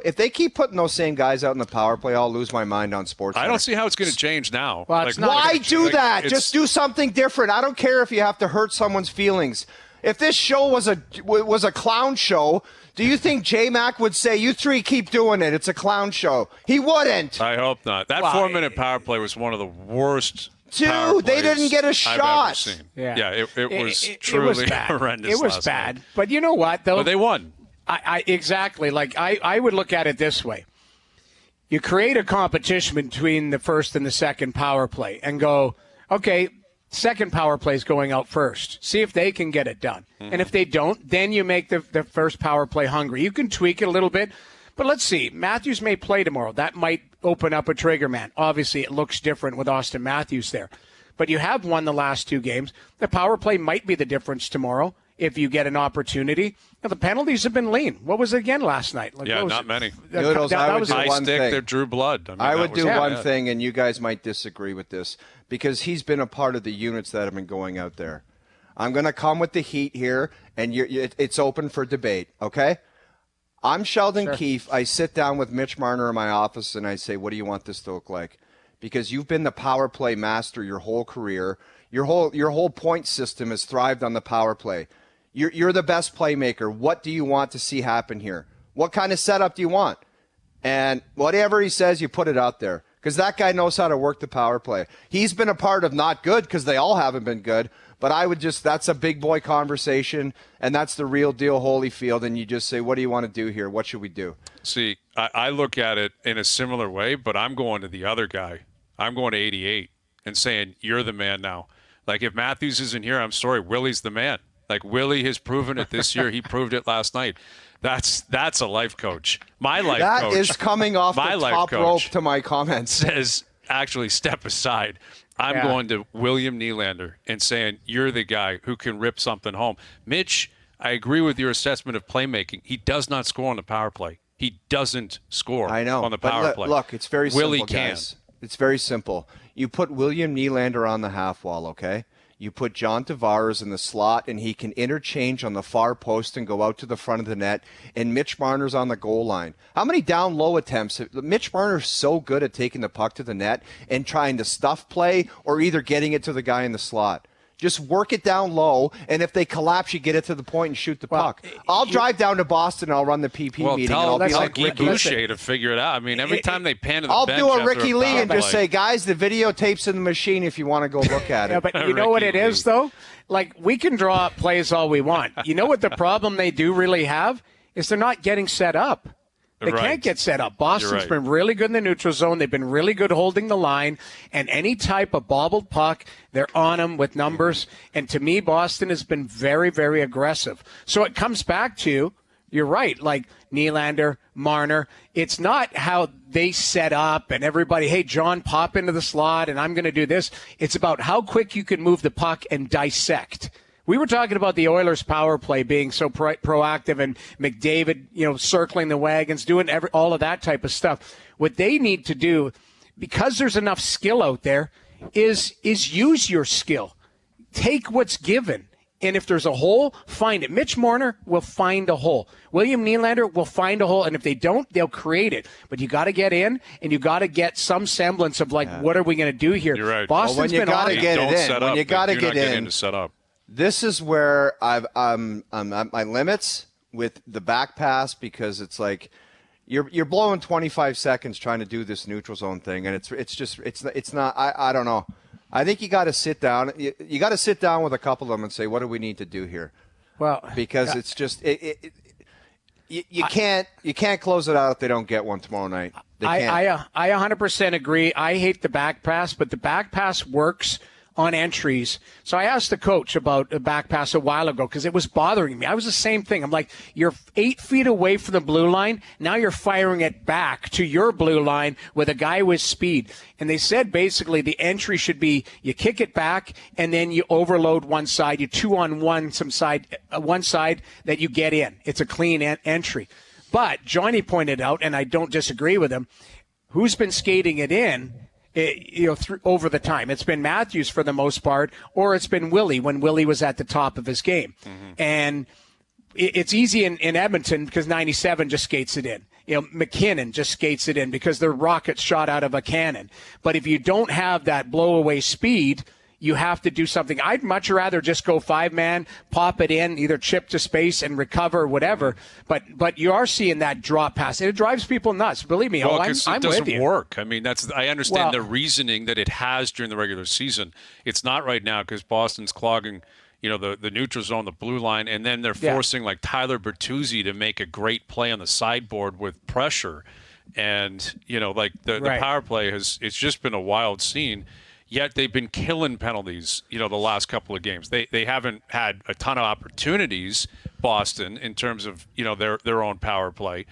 If they keep putting those same guys out in the power play, I'll lose my mind on sports. I don't see how it's going to change now. Well, why do that? Just do something different. I don't care if you have to hurt someone's feelings. If this show was a clown show, do you think J-Mac would say, you three keep doing it, it's a clown show? He wouldn't. I hope not. That 4-minute power play was one of the worst. Dude, they didn't get a shot. I've ever seen. Yeah, it was truly horrendous. It was bad. Night. But you know what, though? But they won. Exactly. Like, I would look at it this way. You create a competition between the first and the second power play and go, okay, second power play is going out first. See if they can get it done. Mm-hmm. And if they don't, then you make the first power play hungry. You can tweak it a little bit. But let's see. Matthews may play tomorrow. That might open up a trigger man. Obviously, it looks different with Austin Matthews there. But you have won the last 2 games. The power play might be the difference tomorrow if you get an opportunity. Now, the penalties have been lean. What was it again last night? Not many. Noodles, I would do one thing. That drew blood. I would do one thing, and you guys might disagree with this, because he's been a part of the units that have been going out there. I'm going to come with the heat here, and it's open for debate, okay? I'm Sheldon Keefe. I sit down with Mitch Marner in my office, and I say, what do you want this to look like? Because you've been the power play master your whole career. Your whole point system has thrived on the power play. You're the best playmaker. What do you want to see happen here? What kind of setup do you want? And whatever he says, you put it out there, because that guy knows how to work the power play. He's been a part of not good, because they all haven't been good. But I would that's a big boy conversation, and that's the real deal Holyfield, and you just say, what do you want to do here? What should we do? See, I look at it in a similar way, but I'm going to the other guy. I'm going to 88 and saying, you're the man now. Like, if Matthews isn't here, I'm sorry, Willie's the man. Like, Willie has proven it this year. He proved it last night. That's a life coach. My life coach. That is coming off the top rope to my comments. Says, actually, step aside. I'm going to William Nylander and saying, you're the guy who can rip something home. Mitch, I agree with your assessment of playmaking. He does not score on the power play. He doesn't score on the power play. Look, it's very simple, Willie guys. It's very simple. You put William Nylander on the half wall, okay? You put John Tavares in the slot, and he can interchange on the far post and go out to the front of the net, and Mitch Marner's on the goal line. How many down low attempts? Mitch Marner's so good at taking the puck to the net and trying to stuff play or either getting it to the guy in the slot. Just work it down low, and if they collapse, you get it to the point and shoot the puck. I'll drive down to Boston, and I'll run the PP meeting, and I'll be like Guy Boucher to figure it out. I mean, every time they pan to the bench, I'll do a Ricky Lee and just say, guys, the videotape's in the machine if you want to go look at it. Yeah, but you know what it is, though? Like, we can draw up plays all we want. You know what the problem they do really have is they're not getting set up. They can't get set up. Boston's been really good in the neutral zone. They've been really good holding the line. And any type of bobbled puck, they're on them with numbers. And to me, Boston has been very, very aggressive. So it comes back to, you're right, like Nylander, Marner. It's not how they set up and everybody, hey, John, pop into the slot and I'm going to do this. It's about how quick you can move the puck and dissect. We were talking about the Oilers' power play being so proactive and McDavid, circling the wagons, doing all of that type of stuff. What they need to do, because there's enough skill out there, is use your skill. Take what's given. And if there's a hole, find it. Mitch Marner will find a hole. William Nylander will find a hole. And if they don't, they'll create it. But you got to get in, and you got to get some semblance of, what are we going to do here? You're right. Boston's been on it. When you got to get in to set up. This is where I'm at my limits with the back pass, because it's like you're blowing 25 seconds trying to do this neutral zone thing, and it's not. I don't know. I think you got to sit down. You got to sit down with a couple of them and say, what do we need to do here? Well, because it's just you can't close it out if they don't get one tomorrow night. I 100% agree. I hate the back pass, but the back pass works on entries. So I asked the coach about a back pass a while ago because it was bothering me. I was the same thing. I'm like, you're 8 feet away from the blue line. Now you're firing it back to your blue line with a guy with speed. And they said basically the entry should be you kick it back and then you overload one side. You 2-on-1 one side that you get in. It's a clean entry. But Johnny pointed out, and I don't disagree with him, who's been skating it in over the time. It's been Matthews for the most part, or it's been Willie when Willie was at the top of his game. Mm-hmm. And it's easy in Edmonton because 97 just skates it in. McKinnon just skates it in because they're rockets shot out of a cannon. But if you don't have that blow-away speed, you have to do something. I'd much rather just go 5-man, pop it in, either chip to space and recover, whatever. But you are seeing that drop pass. And it drives people nuts. Believe me, well, I'm it doesn't with you. work. I mean, I understand the reasoning that it has during the regular season. It's not right now because Boston's clogging, the neutral zone, the blue line, and then they're forcing like Tyler Bertuzzi to make a great play on the sideboard with pressure. And, the power play it's just been a wild scene. Yet they've been killing penalties, the last couple of games. They haven't had a ton of opportunities, Boston, in terms of, their own power play.